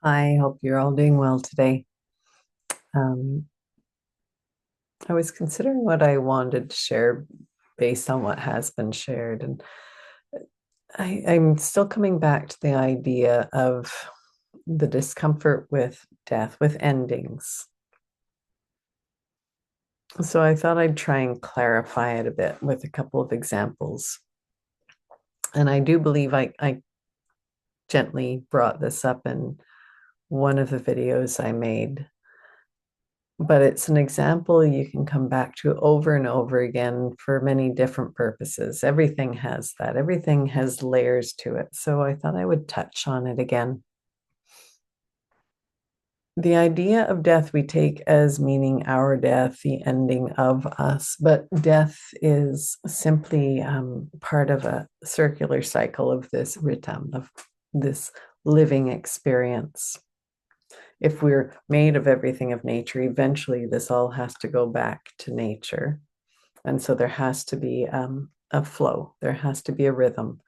I hope you're all doing well today. Um, I was considering what I wanted to share based on what has been shared, and I'm still coming back to the idea of the discomfort with death, with endings. So I thought I'd try and clarify it a bit with a couple of examples. And I do believe I gently brought this up in one of the videos I made, but it's an example you can come back to over and over again for many different purposes. Everything has that, everything has layers to it. So I thought I would touch on it again. The idea of death we take as meaning our death, the ending of us, but death is simply part of a circular cycle of this Ritam, of this living experience. If we're made of everything of nature, eventually this all has to go back to nature. And so there has to be a flow, there has to be a rhythm,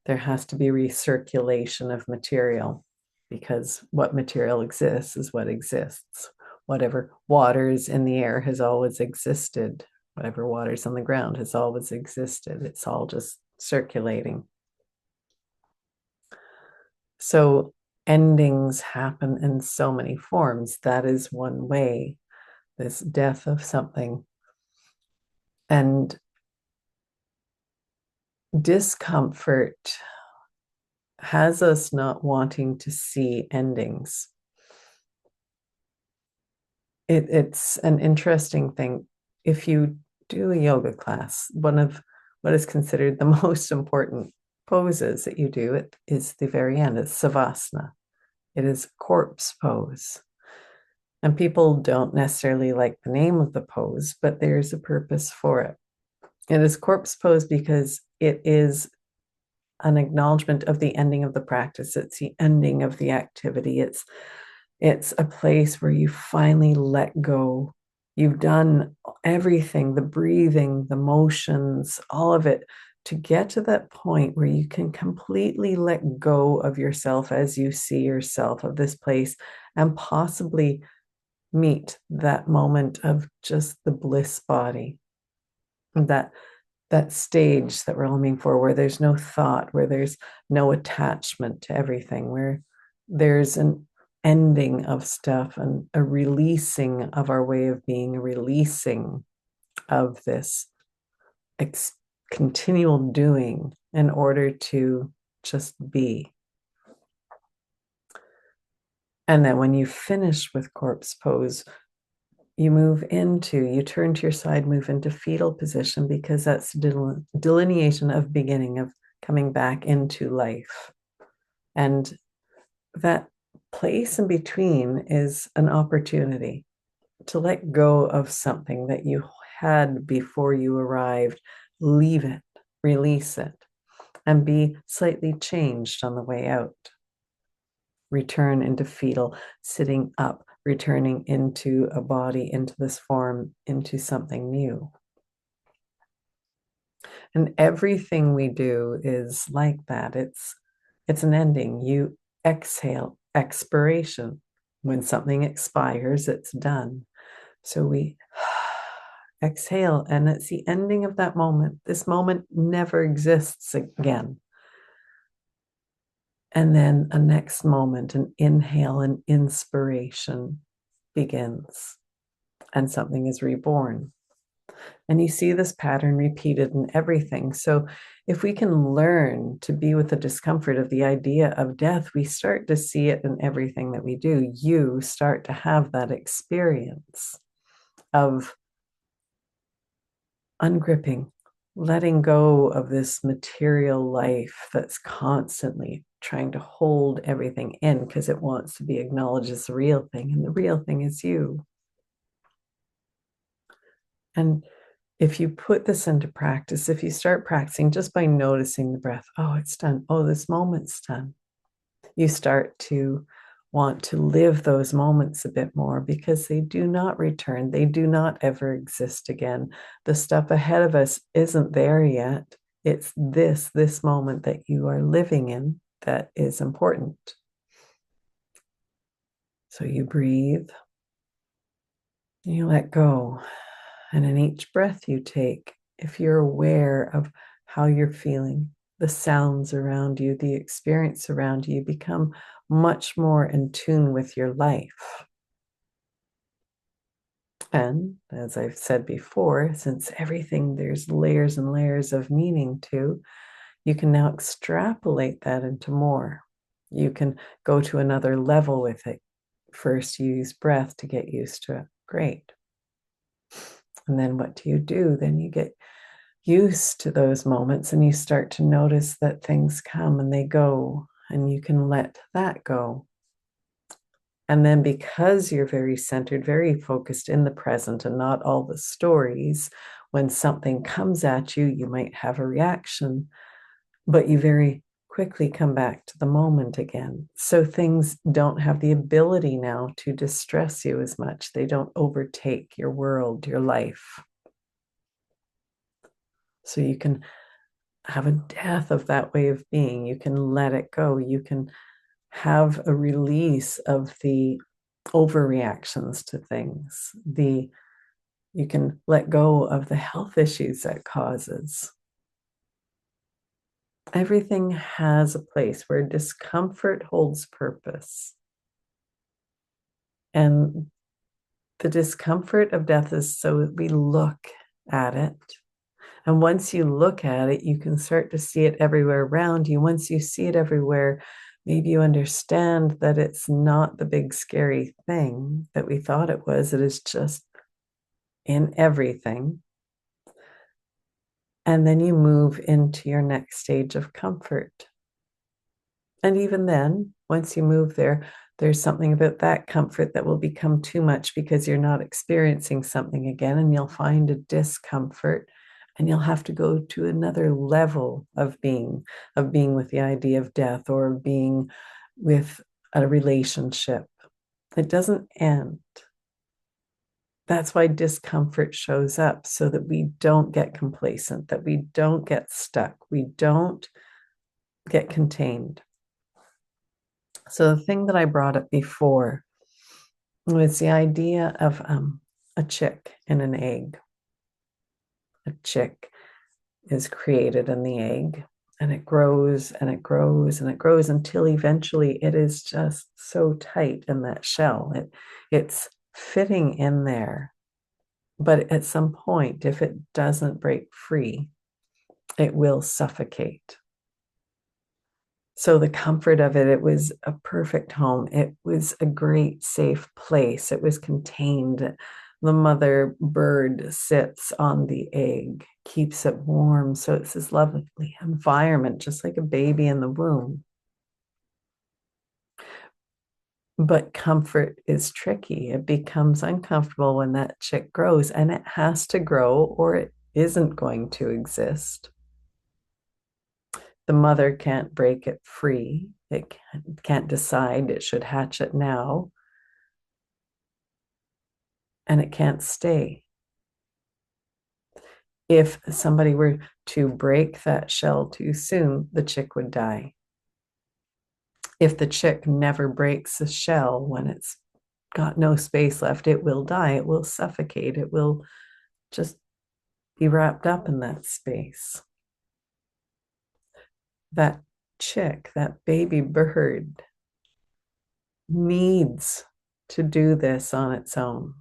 there has to be recirculation of material because what material exists is what exists. Whatever water's in the air has always existed. Whatever water's on the ground has always existed. It's all just circulating. So endings happen in so many forms. That is one way, this death of something. And discomfort has us not wanting to see endings. It's an interesting thing. If you do a yoga class, one of what is considered the most important poses that you do it is the very end. It's savasana. It is corpse pose. And people don't necessarily like the name of the pose, but there's a purpose for it. It is corpse pose because it is an acknowledgement of the ending of the practice. It's the ending of the activity. It's a place where you finally let go. You've done everything, the breathing, the motions, all of it to get to that point where you can completely let go of yourself as you see yourself, of this place, and possibly meet that moment of just the bliss body, that that stage that we're aiming for, where there's no thought, where there's no attachment to everything, where there's an ending of stuff and a releasing of our way of being, a releasing of this ex- continual doing in order to just be. And then when you finish with corpse pose, you turn to your side, move into fetal position because that's delineation of beginning, of coming back into life. And that place in between is an opportunity to let go of something that you had before you arrived, leave it, release it, and be slightly changed on the way out. Return into fetal, sitting up, returning into a body, into this form, into something new. And everything we do is like that. It's an ending. You exhale, expiration. When something expires, it's done. So we exhale, and it's the ending of that moment. This moment never exists again. And then a next moment, an inhale, an inspiration begins, and something is reborn. And you see this pattern repeated in everything. So, if we can learn to be with the discomfort of the idea of death, we start to see it in everything that we do. You start to have that experience of ungripping, letting go of this material life that's constantly trying to hold everything in because it wants to be acknowledged as the real thing. And the real thing is you. And if you put this into practice, if you start practicing just by noticing the breath, oh, it's done. Oh, this moment's done. You start to want to live those moments a bit more because they do not return. They do not ever exist again. The stuff ahead of us isn't there yet. It's this moment that you are living in that is important. So you breathe, you let go. And in each breath you take, if you're aware of how you're feeling, the sounds around you, the experience around you, become much more in tune with your life. And as I've said before, since everything there's layers and layers of meaning to, you can now extrapolate that into more. You can go to another level with it. First, you use breath to get used to it. Great. And then what do? Then you get used to those moments and you start to notice that things come and they go, and you can let that go. And then because you're very centered, very focused in the present and not all the stories, when something comes at you, you might have a reaction, but you very quickly come back to the moment again. So things don't have the ability now to distress you as much. They don't overtake your world, your life. So you can have a death of that way of being. You can let it go. You can have a release of the overreactions to things. You can let go of the health issues that causes. Everything has a place where discomfort holds purpose. And the discomfort of death is so that we look at it. And once you look at it, you can start to see it everywhere around you. Once you see it everywhere, maybe you understand that it's not the big scary thing that we thought it was. It is just in everything. And then you move into your next stage of comfort. And even then, once you move there, there's something about that comfort that will become too much because you're not experiencing something again, and you'll find a discomfort, and you'll have to go to another level of being with the idea of death or being with a relationship. It doesn't end. That's why discomfort shows up, so that we don't get complacent, that we don't get stuck, we don't get contained. So the thing that I brought up before was the idea of a chick in an egg. A chick is created in the egg, and it grows and it grows and it grows until eventually it is just so tight in that shell. It's fitting in there. But at some point, if it doesn't break free, it will suffocate. So the comfort of it, it was a perfect home. It was a great, safe place. It was contained. The mother bird sits on the egg, keeps it warm. So it's this lovely environment, just like a baby in the womb. But comfort is tricky. It becomes uncomfortable when that chick grows, and it has to grow or it isn't going to exist. The mother can't break it free. It can't decide it should hatch it now. And it can't stay. If somebody were to break that shell too soon, the chick would die. If the chick never breaks the shell when it's got no space left, it will die. It will suffocate. It will just be wrapped up in that space. That chick, that baby bird, needs to do this on its own.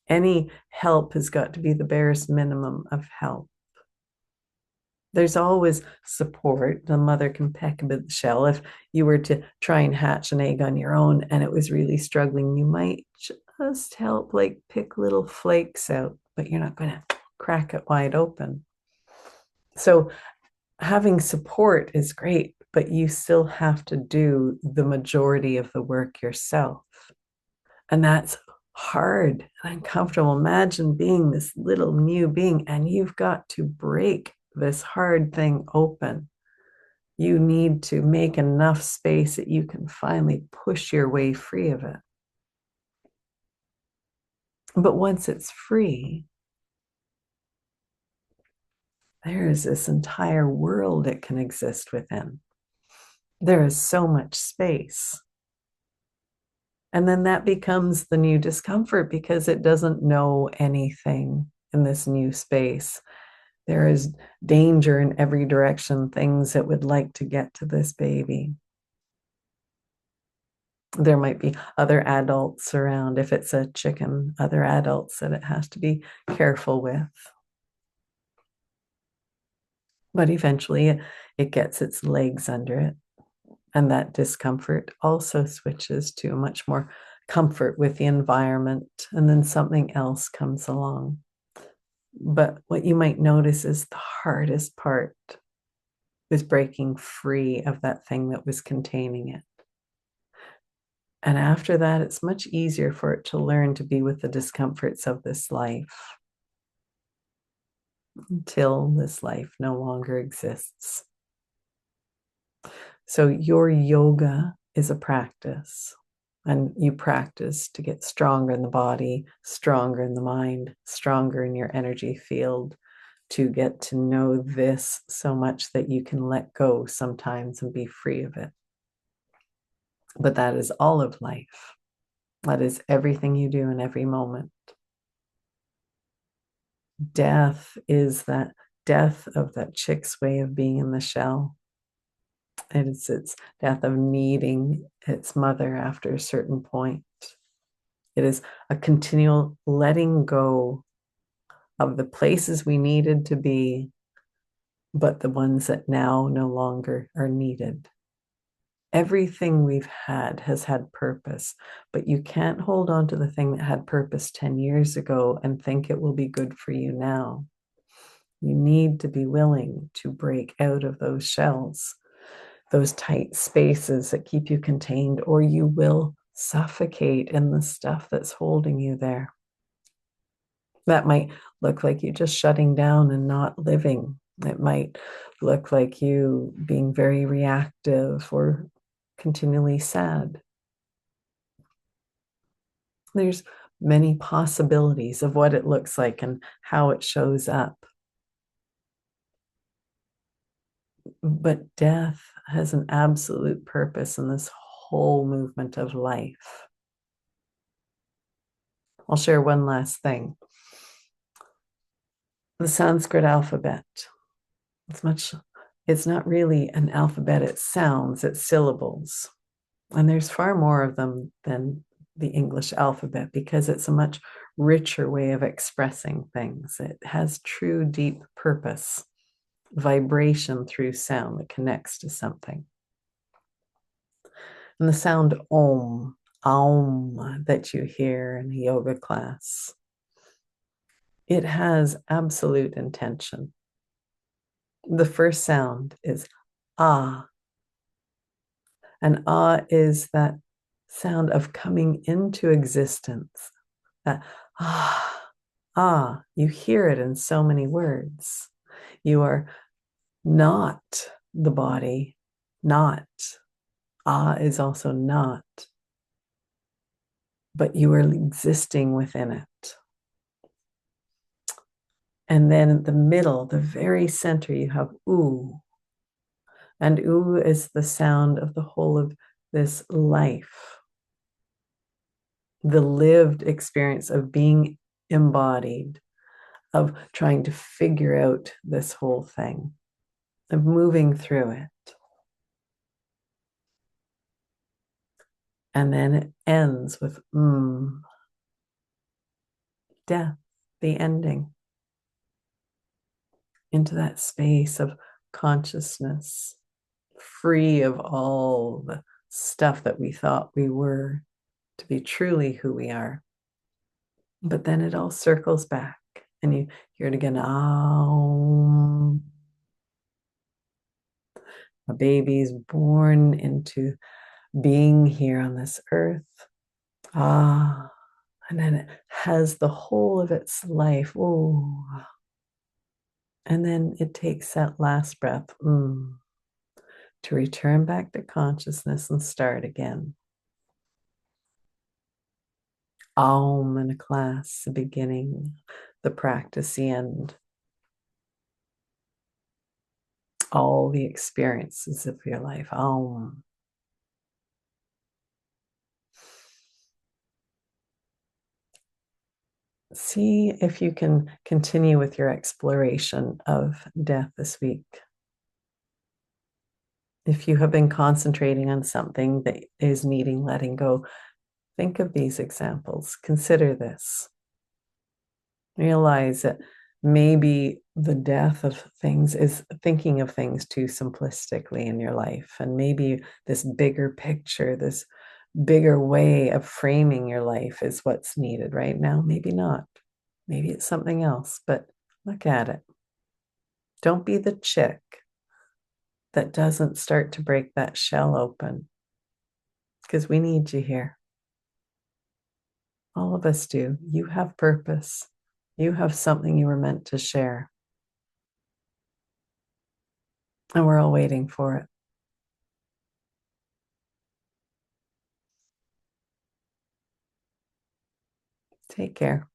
Any help has got to be the barest minimum of help. There's always support. The mother can peck a bit of the shell. If you were to try and hatch an egg on your own and it was really struggling, you might just help, like pick little flakes out, but you're not going to crack it wide open. So having support is great, but you still have to do the majority of the work yourself. And that's hard and uncomfortable. Imagine being this little new being and you've got to break this hard thing open. You need to make enough space that you can finally push your way free of it. But once it's free, there is this entire world it can exist within. There is so much space. And then that becomes the new discomfort because it doesn't know anything in this new space. There is danger in every direction, things that would like to get to this baby. There might be other adults around. If it's a chicken, other adults that it has to be careful with. But eventually it gets its legs under it. And that discomfort also switches to much more comfort with the environment. And then something else comes along. But what you might notice is the hardest part was breaking free of that thing that was containing it. And after that, it's much easier for it to learn to be with the discomforts of this life until this life no longer exists. So your yoga is a practice, and you practice to get stronger in the body, stronger in the mind, stronger in your energy field, to get to know this so much that you can let go sometimes and be free of it. But that is all of life. That is everything you do in every moment. Death is that death of that chick's way of being in the shell. It is its death of needing its mother after a certain point. It is a continual letting go of the places we needed to be, but the ones that now no longer are needed. Everything we've had has had purpose, but you can't hold on to the thing that had purpose 10 years ago and think it will be good for you now. You need to be willing to break out of those shells, those tight spaces that keep you contained, or you will suffocate in the stuff that's holding you there. That might look like you just shutting down and not living. It might look like you being very reactive or continually sad. There's many possibilities of what it looks like and how it shows up. But death has an absolute purpose in this whole movement of life. I'll share one last thing. The Sanskrit alphabet. It's not really an alphabet, it's sounds, it's syllables. And there's far more of them than the English alphabet because it's a much richer way of expressing things. It has true deep purpose, vibration through sound that connects to something. And the sound Aum, that you hear in a yoga class, it has absolute intention. The first sound is ah, and ah is that sound of coming into existence. That you hear it in so many words. You are not the body, not. Is also not, but you are existing within it. And then in the middle, the very center, you have oo. And oo is the sound of the whole of this life, the lived experience of being embodied, of trying to figure out this whole thing, of moving through it. And then it ends with death, the ending, into that space of consciousness, free of all the stuff that we thought we were to be truly who we are. But then it all circles back and you hear it again. A baby is born into being here on this earth. And then it has the whole of its life. Ooh. And then it takes that last breath to return back to consciousness and start again. Aum in a class, the beginning, the practice, the end. All the experiences of your life. Aum. See if you can continue with your exploration of death this week. If you have been concentrating on something that is needing letting go, think of these examples. Consider this. Realize that maybe the death of things is thinking of things too simplistically in your life. And maybe this bigger picture, this bigger way of framing your life is what's needed right now. Maybe not. Maybe it's something else, but look at it. Don't be the chick that doesn't start to break that shell open, because we need you here. All of us do. You have purpose. You have something you were meant to share. And we're all waiting for it. Take care.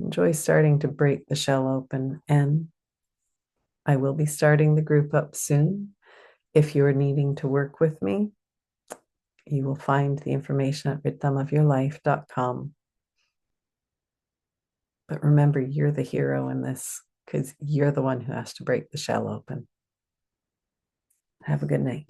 Enjoy starting to break the shell open. And I will be starting the group up soon. If you're needing to work with me, you will find the information at ritamofyourlife.com. But remember, you're the hero in this because you're the one who has to break the shell open. Have a good night.